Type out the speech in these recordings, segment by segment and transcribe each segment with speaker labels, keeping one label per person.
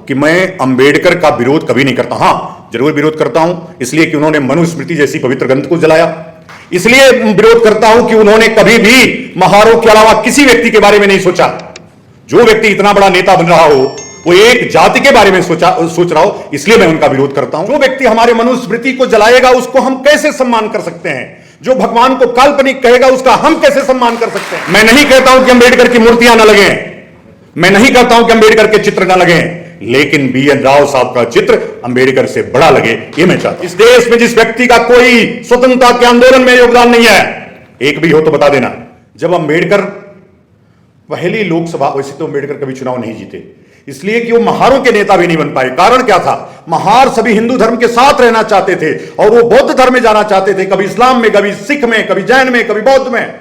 Speaker 1: कि मैं अंबेडकर का विरोध कभी नहीं करता। हां, जरूर विरोध करता हूं इसलिए कि उन्होंने मनुस्मृति जैसी पवित्र ग्रंथ को जलाया, इसलिए विरोध करता हूं कि उन्होंने कभी भी महारों के अलावा किसी व्यक्ति के बारे में नहीं सोचा। जो व्यक्ति इतना बड़ा नेता बन रहा हो वो एक जाति के बारे में सोच रहा हो, इसलिए मैं उनका विरोध करता हूं। जो व्यक्ति हमारे मनुस्मृति को जलाएगा उसको हम कैसे सम्मान कर सकते हैं? जो भगवान को काल्पनिक कहेगा उसका हम कैसे सम्मान कर सकते हैं? मैं नहीं कहता हूं कि अंबेडकर की मूर्तियां न लगे, मैं नहीं कहता हूं कि अंबेडकर के चित्र न लगे, लेकिन BN राव साहब का चित्र अंबेडकर से बड़ा लगे, ये मैं चाहता हूं। इस देश में जिस व्यक्ति का कोई स्वतंत्रता के आंदोलन में योगदान नहीं है, एक भी हो तो बता देना। जब अंबेडकर पहली लोकसभा, वैसे तो अंबेडकर कभी चुनाव नहीं जीते, इसलिए कि वो महारों के नेता भी नहीं बन पाए। कारण क्या था? महार सभी हिंदू धर्म के साथ रहना चाहते थे और वो बौद्ध धर्म में जाना चाहते थे, कभी इस्लाम में, कभी सिख में, कभी जैन में, कभी बौद्ध में,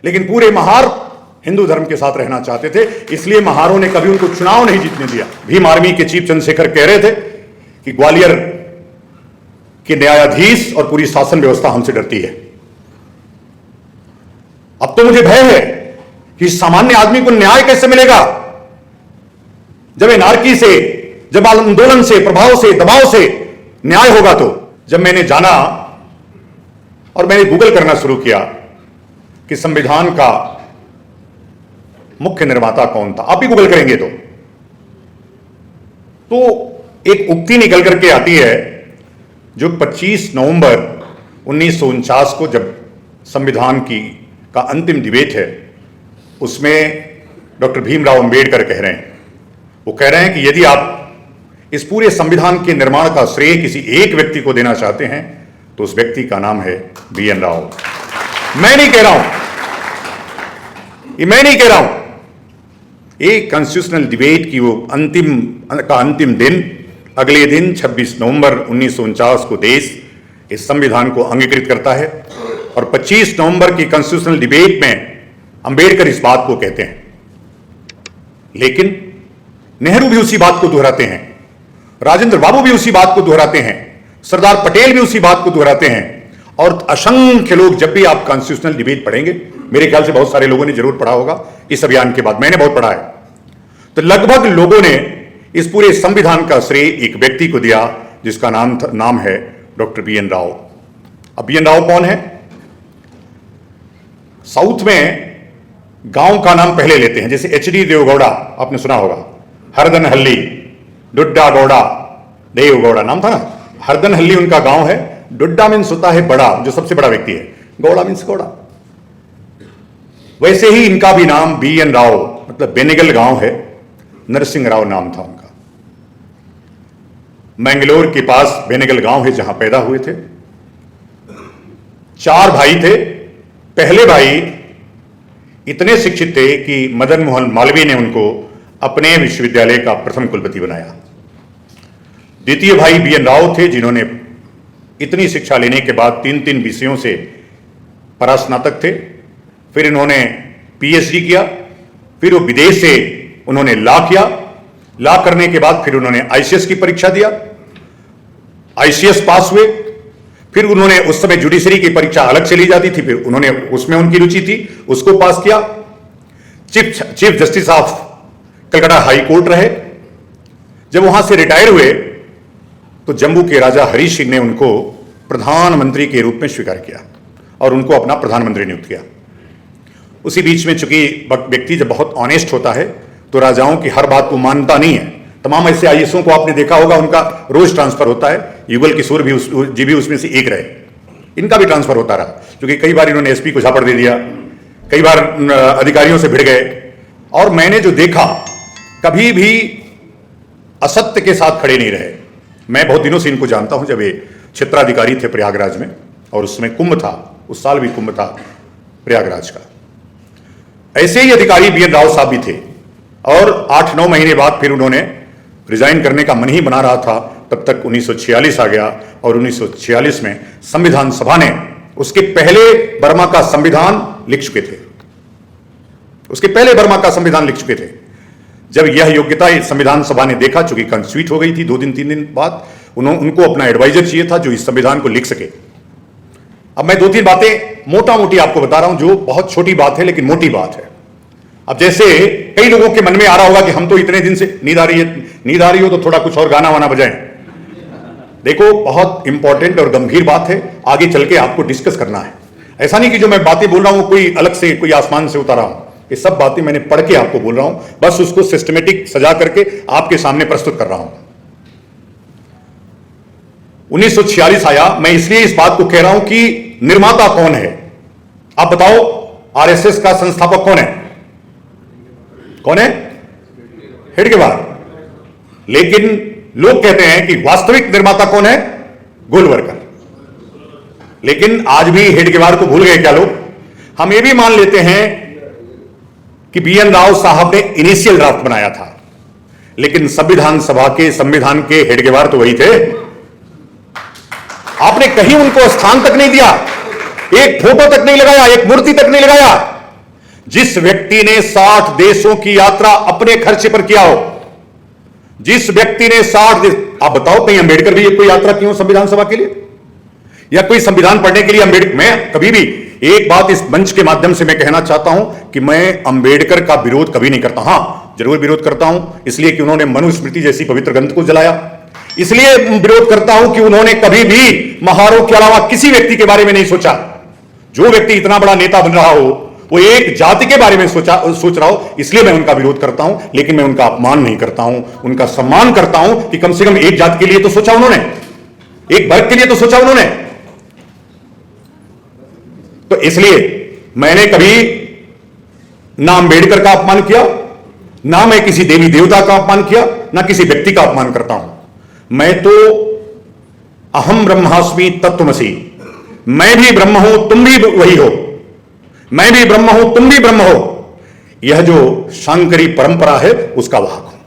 Speaker 1: लेकिन पूरे महार हिंदू धर्म के साथ रहना चाहते थे, इसलिए महारों ने कभी उनको चुनाव नहीं जीतने दिया। भीम आर्मी के चीफ चंद्रशेखर कह रहे थे कि ग्वालियर के न्यायाधीश और पूरी शासन व्यवस्था हमसे डरती है। अब तो मुझे भय है कि सामान्य आदमी को न्याय कैसे मिलेगा जब एनार्की से, जब आंदोलन से, प्रभाव से, दबाव से न्याय होगा। तो जब मैंने जाना और मैंने गूगल करना शुरू किया कि संविधान का मुख्य निर्माता कौन था, आप भी गूगल करेंगे तो एक उक्ति निकल करके आती है जो 25 नवंबर 1949 को जब संविधान का अंतिम डिबेट है, उसमें डॉक्टर भीमराव अंबेडकर कह रहे हैं, वो कह रहे हैं कि यदि आप इस पूरे संविधान के निर्माण का श्रेय किसी एक व्यक्ति को देना चाहते हैं तो उस व्यक्ति का नाम है BN राव। मैं नहीं कह रहा हूं, मैं नहीं कह रहा हूं। एक कॉन्स्टिट्यूशनल डिबेट की वो अंतिम दिन, अगले दिन 26 नवंबर 1949 को देश इस संविधान को अंगीकृत करता है और 25 नवंबर की कॉन्स्टिट्यूशनल डिबेट में अंबेडकर इस बात को कहते हैं, लेकिन नेहरू भी उसी बात को दोहराते हैं, राजेंद्र बाबू भी उसी बात को दोहराते हैं, सरदार पटेल भी उसी बात को दोहराते हैं और असंख्य लोग। जब भी आप कॉन्स्टिट्यूशनल डिबेट पढ़ेंगे, मेरे ख्याल से बहुत सारे लोगों ने जरूर पढ़ा होगा इस अभियान के बाद, मैंने बहुत पढ़ा है, तो लगभग लोगों ने इस पूरे संविधान का श्रेय एक व्यक्ति को दिया जिसका नाम है डॉक्टर BN राव। अब BN राव कौन है? साउथ में गांव का नाम पहले लेते हैं, जैसे HD देवगौड़ा आपने सुना होगा, हरदनहल्ली, डुड्डा गौड़ा, देवगौड़ा नाम था ना, हरदनहल्ली उनका गांव है। डुड्डा मीन्स होता है बड़ा, जो सबसे बड़ा व्यक्ति है, गौड़ा मीन्स गौड़ा। वैसे ही इनका भी नाम BN राव, मतलब बेनेगल गांव है, नरसिंह राव नाम था उनका। मैंगलोर के पास बेनेगल गांव है जहां पैदा हुए थे। 4 भाई थे। पहले भाई इतने शिक्षित थे कि मदन मोहन मालवीय ने उनको अपने विश्वविद्यालय का प्रथम कुलपति बनाया। द्वितीय भाई BN राव थे जिन्होंने इतनी शिक्षा लेने के बाद 3 विषयों से परास्नातक थे। फिर इन्होंने PhD किया, फिर वो विदेश से उन्होंने लॉ किया, लॉ करने के बाद फिर उन्होंने ICS की परीक्षा दिया, ICS पास हुए। फिर उन्होंने, उस समय जुडिशरी की परीक्षा अलग से ली जाती थी, फिर उन्होंने, उसमें उनकी रुचि थी, उसको पास किया। Chief justice of Calcutta high court रहे। जब वहां से रिटायर हुए तो जम्मू के राजा हरी सिंह ने उनको प्रधानमंत्री के रूप में स्वीकार किया और उनको अपना प्रधानमंत्री नियुक्त किया। उसी बीच में चूंकि व्यक्ति जब बहुत ऑनेस्ट होता है तो राजाओं की हर बात को मानता नहीं है। तमाम ऐसे IASओं को आपने देखा होगा, उनका रोज ट्रांसफर होता है। युगल किशोर जी भी उसमें से एक रहे, इनका भी ट्रांसफर होता रहा, क्योंकि कई बार इन्होंने SP को झापड़ दे दिया, कई बार अधिकारियों से भिड़ गए। और मैंने जो देखा, कभी भी असत्य के साथ खड़े नहीं रहे। मैं बहुत दिनों से इनको जानता हूं, जब ये क्षेत्राधिकारी थे प्रयागराज में और उसमें कुंभ था, उस साल भी कुंभ था प्रयागराज का। ऐसे ही अधिकारी BN राव साहब भी थे और 8-9 महीने बाद फिर उन्होंने रिजाइन करने का मन ही बना रहा था, तब तक 1946 आ गया और 1946 में संविधान सभा ने उसके पहले बर्मा का संविधान लिख चुके थे, उसके पहले बर्मा का संविधान लिख चुके थे। जब यह योग्यता संविधान सभा ने देखा, चूंकि कंस्टिट्यूट हो गई थी 2 दिन 3 दिन बाद, उनको अपना एडवाइजर चाहिए था जो इस संविधान को लिख सके। अब मैं 2-3 बातें मोटा मोटी आपको बता रहा हूं, जो बहुत छोटी बात है लेकिन मोटी बात है। अब जैसे कई लोगों के मन में आ रहा होगा कि हम तो इतने दिन से, नींद आ रही है, नींद आ रही हो तो थोड़ा कुछ और गाना वाना बजाएं। देखो, बहुत इंपॉर्टेंट और गंभीर बात है, आगे चल के आपको डिस्कस करना है। ऐसा नहीं कि जो मैं बातें बोल रहा हूं कोई अलग से, कोई आसमान से उतारा हूं। ये सब बातें मैंने पढ़ के आपको बोल रहा हूं, बस उसको सिस्टमेटिक सजा करके आपके सामने प्रस्तुत कर रहा हूं। 1946 आया, मैं इसलिए इस बात को कह रहा हूं कि निर्माता कौन है। आप बताओ, आरएसएस का संस्थापक कौन है? कौन है? हेडगेवार। लेकिन लोग कहते हैं कि वास्तविक निर्माता कौन है? गोलवलकर। लेकिन आज भी हेडगेवार को भूल गए क्या लोग? हम ये भी मान लेते हैं कि बीएन राव साहब ने इनिशियल ड्राफ्ट बनाया था, लेकिन संविधान सभा के संविधान के हेडगेवार तो वही थे। आपने कहीं उनको स्थान तक नहीं दिया, एक फोटो तक नहीं लगाया, एक मूर्ति तक नहीं लगाया। जिस व्यक्ति ने 60 देशों की यात्रा अपने खर्चे पर किया हो, जिस व्यक्ति ने 60 देश, आप बताओ कहीं अंबेडकर भी कोई यात्रा की हो संविधान सभा के लिए या कोई संविधान पढ़ने के लिए? अंबेडकर, मैं कभी भी एक बात इस मंच के माध्यम से मैं कहना चाहता हूं कि मैं अंबेडकर का विरोध कभी नहीं करता। हां, जरूर विरोध करता हूं इसलिए कि उन्होंने मनुस्मृति जैसी पवित्र ग्रंथ को जलाया, इसलिए विरोध करता हूं कि उन्होंने कभी भी महारों के अलावा किसी व्यक्ति के बारे में नहीं सोचा। जो व्यक्ति इतना बड़ा नेता बन रहा हो वो एक जाति के बारे में सोच रहा हो, इसलिए मैं उनका विरोध करता हूं। लेकिन मैं उनका अपमान नहीं करता हूं, उनका सम्मान करता हूं कि कम से कम एक जाति के लिए तो सोचा उन्होंने, एक वर्ग के लिए तो सोचा उन्होंने। तो इसलिए मैंने कभी ना अंबेडकर का अपमान किया, ना मैं किसी देवी देवता का अपमान किया, ना किसी व्यक्ति का अपमान करता हूं। मैं तो अहम ब्रह्मास्मि तत्त्वमसि, मैं भी ब्रह्म हूं तुम भी वही हो, मैं भी ब्रह्म हूं तुम भी ब्रह्म हो, यह जो शांकरी परंपरा है उसका वाहक हूं।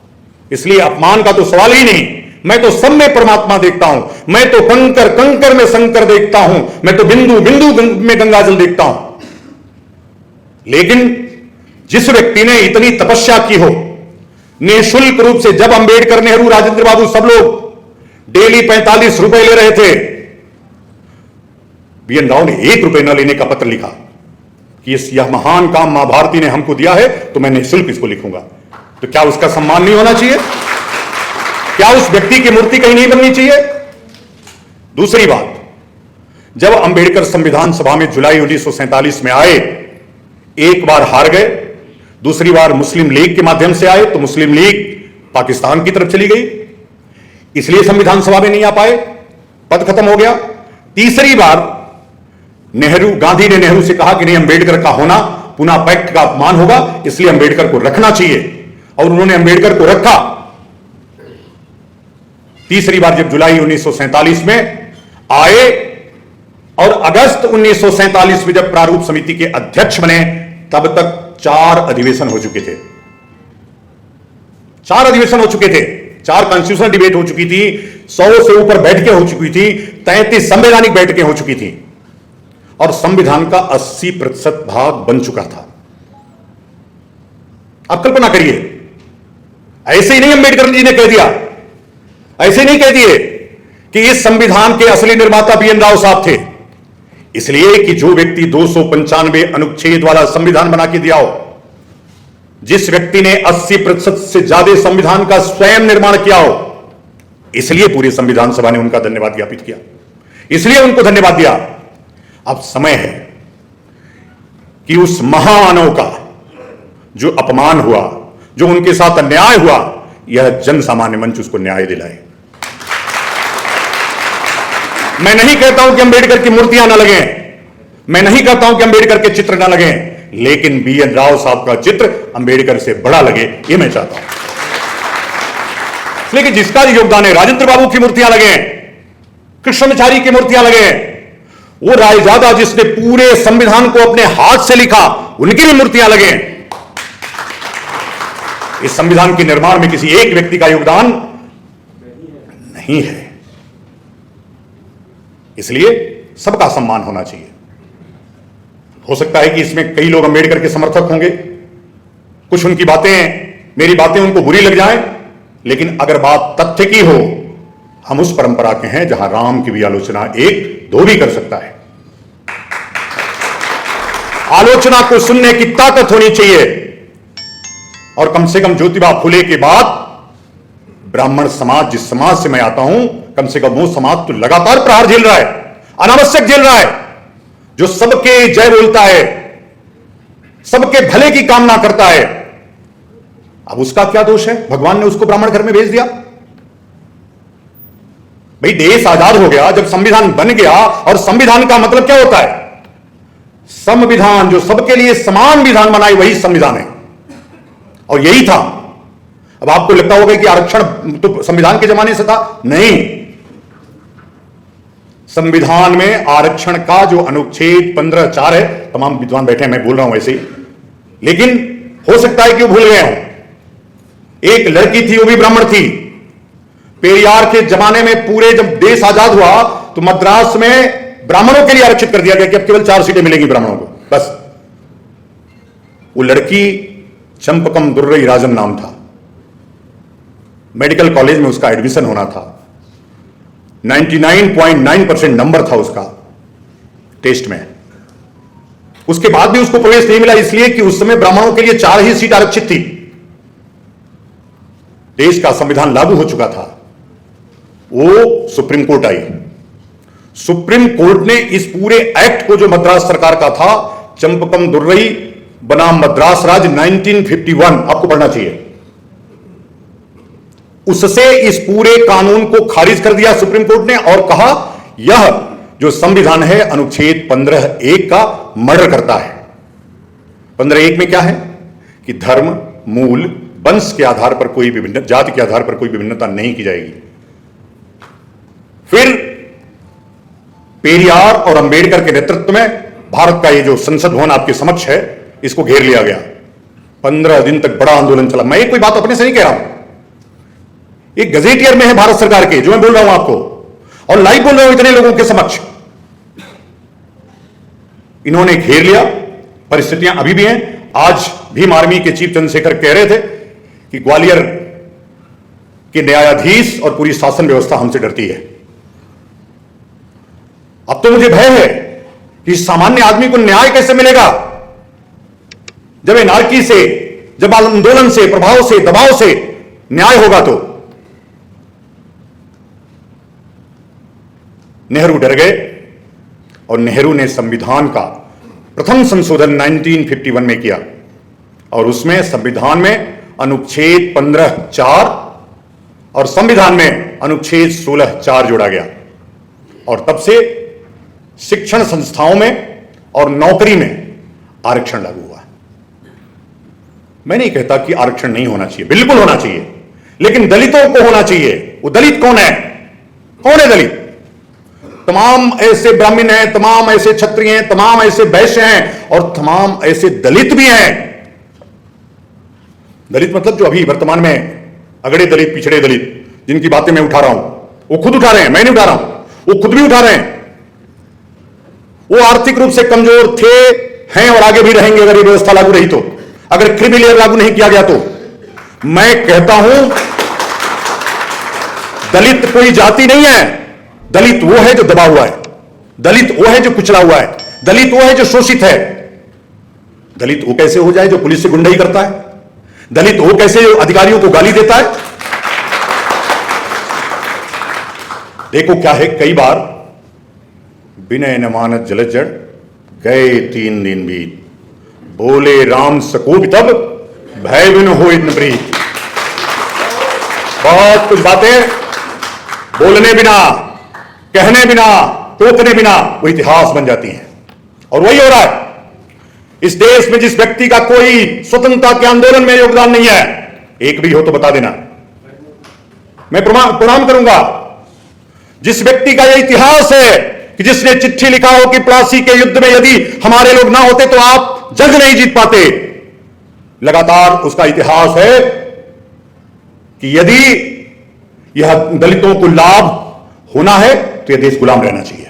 Speaker 1: इसलिए अपमान का तो सवाल ही नहीं। मैं तो सब में परमात्मा देखता हूं, मैं तो कंकर कंकर में शंकर देखता हूं, मैं तो बिंदु बिंदु में गंगाजल देखता हूं। लेकिन जिस व्यक्ति ने इतनी तपस्या की हो, निःशुल्क रूप से, जब अंबेडकर, नेहरू, राजेंद्र बाबू सब लोग डेली 45 रुपए ले रहे थे, बीएन राव ने 1 रुपए न लेने का पत्र लिखा कि यह महान काम मां भारती ने हमको दिया है तो मैं निःशुल्क इसको लिखूंगा। तो क्या उसका सम्मान नहीं होना चाहिए? क्या उस व्यक्ति की मूर्ति कहीं नहीं बननी चाहिए? दूसरी बात, जब अंबेडकर संविधान सभा में जुलाई 1947 में आए, एक बार हार गए, दूसरी बार मुस्लिम लीग के माध्यम से आए तो मुस्लिम लीग पाकिस्तान की तरफ चली गई, इसलिए संविधान सभा में नहीं आ पाए, पद खत्म हो गया। तीसरी बार गांधी ने नेहरू से कहा कि नहीं, अंबेडकर का होना पुनः पैक्ट का अपमान होगा, इसलिए अंबेडकर को रखना चाहिए, और उन्होंने अंबेडकर को रखा। तीसरी बार जब जुलाई 1947 में आए और अगस्त 1947 में जब प्रारूप समिति के अध्यक्ष बने, तब तक 4 अधिवेशन हो चुके थे। 4 अधिवेशन हो चुके थे, 4 कॉन्स्टिट्यूशनल डिबेट हो चुकी थी, 100 से ऊपर बैठकें हो चुकी थी, 33 संवैधानिक बैठकें हो चुकी थी, और संविधान का 80% भाग बन चुका था। आप कल्पना करिए, ऐसे ही नहीं अंबेडकर जी ने कह दिया, ऐसे नहीं कह दिए कि इस संविधान के असली निर्माता बीएन राव साहब थे, इसलिए कि जो व्यक्ति 295 अनुच्छेद वाला संविधान बना के दिया हो, जिस व्यक्ति ने 80% से ज्यादा संविधान का स्वयं निर्माण किया हो, इसलिए पूरी संविधान सभा ने उनका धन्यवाद ज्ञापित किया, इसलिए उनको धन्यवाद दिया। अब समय है कि उस महामानव का जो अपमान हुआ, जो उनके साथ अन्याय हुआ, यह जन सामान्य मंच उसको न्याय दिलाए। मैं नहीं कहता हूं कि अंबेडकर की मूर्तियां ना लगें, मैं नहीं कहता हूं कि अंबेडकर के चित्र ना लगें, लेकिन बीएन राव साहब का चित्र अंबेडकर से बड़ा लगे, यह मैं चाहता हूं। लेकिन जिसका योगदान है, राजेंद्र बाबू की मूर्तियां लगें, कृष्णाचारी की मूर्तियां लगें, वो रायजादा जिसने पूरे संविधान को अपने हाथ से लिखा, उनकी भी मूर्तियां लगें। इस संविधान के निर्माण में किसी एक व्यक्ति का योगदान नहीं है, इसलिए सबका सम्मान होना चाहिए। हो सकता है कि इसमें कई लोग अंबेडकर के समर्थक होंगे, कुछ उनकी बातें, मेरी बातें उनको बुरी लग जाएं, लेकिन अगर बात तथ्य की हो, हम उस परंपरा के हैं जहां राम की भी आलोचना एक धोबी कर सकता है। आलोचना को सुनने की ताकत होनी चाहिए, और कम से कम ज्योतिबा फुले के बाद ब्राह्मण समाज, जिस समाज से मैं आता हूं, कम से कम वो समाज तो लगातार प्रहार झेल रहा है, अनावश्यक झेल रहा है, जो सबके जय बोलता है, सबके भले की कामना करता है। अब उसका क्या दोष है? भगवान ने उसको ब्राह्मण घर में भेज दिया। भाई देश आजाद हो गया, जब संविधान बन गया, और संविधान का मतलब क्या होता है? संविधान, जो सबके लिए समान विधान बनाए, वही संविधान है, और यही था। अब आपको लगता होगा कि आरक्षण तो संविधान के जमाने से था। नहीं, संविधान में आरक्षण का जो अनुच्छेद 15(4) है, तमाम विद्वान बैठे हैं, मैं बोल रहा हूं ऐसे ही, लेकिन हो सकता है कि वो भूल गए हों। एक लड़की थी, वो भी ब्राह्मण थी। पेरियार के जमाने में पूरे जब देश आजाद हुआ तो मद्रास में ब्राह्मणों के लिए आरक्षित कर दिया गया कि अब केवल 4 सीटें मिलेंगी ब्राह्मणों को, बस। वो लड़की चंपकम दुर्रई राजन नाम था। मेडिकल कॉलेज में उसका एडमिशन होना था। 99.9% नंबर था उसका टेस्ट में। उसके बाद भी उसको प्रवेश नहीं मिला, इसलिए कि उस समय ब्राह्मणों के लिए 4 ही सीट आरक्षित थी। देश का संविधान लागू हो चुका था। वो सुप्रीम कोर्ट आई। सुप्रीम कोर्ट ने इस पूरे एक्ट को, जो मद्रास सरकार का था, चंपकम दुर्रई बनाम मद्रास राज 1951, आपको पढ़ना चाहिए, उससे इस पूरे कानून को खारिज कर दिया सुप्रीम कोर्ट ने, और कहा यह जो संविधान है अनुच्छेद 15(1) का मर्डर करता है। 15(1) में क्या है कि धर्म, मूल, वंश के आधार पर कोई विभिन्न, जाति के आधार पर कोई विभिन्नता नहीं की जाएगी। फिर पेरियार और अंबेडकर के नेतृत्व में भारत का ये जो संसद भवन आपके समक्ष है, इसको घेर लिया गया। 15 दिन तक बड़ा आंदोलन चला। मैं कोई बात अपने से नहीं कह रहा हूं, एक गजेटियर में है भारत सरकार के, जो मैं बोल रहा हूं आपको, और लाइव बोल रहा हूं इतने लोगों के समक्ष। इन्होंने घेर लिया। परिस्थितियां अभी भी हैं। आज भीम आर्मी के चीफ चंद्रशेखर कह रहे थे कि ग्वालियर के न्यायाधीश और पूरी शासन व्यवस्था हमसे डरती है। अब तो मुझे भय है कि सामान्य आदमी को न्याय कैसे मिलेगा, जब एनार्की से, जब आंदोलन से, प्रभाव से, दबाव से न्याय होगा। तो नेहरू डर गए, और नेहरू ने संविधान का प्रथम संशोधन 1951 में किया, और उसमें संविधान में अनुच्छेद 15(4) और संविधान में अनुच्छेद 16(4) जोड़ा गया, और तब से शिक्षण संस्थाओं में और नौकरी में आरक्षण लागू हुआ। मैं नहीं कहता कि आरक्षण नहीं होना चाहिए, बिल्कुल होना चाहिए, लेकिन दलितों को होना चाहिए। वो दलित कौन है? कौन है दलित? तमाम ऐसे ब्राह्मण हैं, तमाम ऐसे क्षत्रिय हैं, तमाम ऐसे वैश्य हैं, और तमाम ऐसे दलित भी हैं। दलित मतलब जो अभी वर्तमान में अगड़े दलित, पिछड़े दलित, जिनकी बातें मैं उठा रहा हूं, वो खुद उठा रहे हैं, मैं नहीं उठा रहा हूं, वो खुद भी उठा रहे हैं। वो आर्थिक रूप से कमजोर थे, हैं, और आगे भी रहेंगे अगर ये व्यवस्था लागू रही तो, अगर क्रीमी लेयर लागू नहीं किया गया तो। मैं कहता हूं दलित कोई जाति नहीं है। दलित वो है जो दबा हुआ है, दलित वो है जो कुचला हुआ है, दलित वो है जो शोषित है। दलित वो कैसे हो जाए जो पुलिस से गुंडाई करता है? दलित वो कैसे जो अधिकारियों को गाली देता है? देखो क्या है, कई बार विनय न मानत जलजड़, गए 3 दिन बीत, बोले राम सकोप तब, भय बिन हो इन प्रीत। बहुत कुछ बातें बोलने बिना, कहने बिना, टोकने बिना वो इतिहास बन जाती हैं, और वही हो रहा है इस देश में। जिस व्यक्ति का कोई स्वतंत्रता के आंदोलन में योगदान नहीं है, एक भी हो तो बता देना, मैं प्रणाम करूंगा। जिस व्यक्ति का यह इतिहास है कि जिसने चिट्ठी लिखा हो कि प्लासी के युद्ध में यदि हमारे लोग ना होते तो आप जंग नहीं जीत पाते, लगातार उसका इतिहास है कि यदि यह दलितों को लाभ होना है तो यह देश गुलाम रहना चाहिए।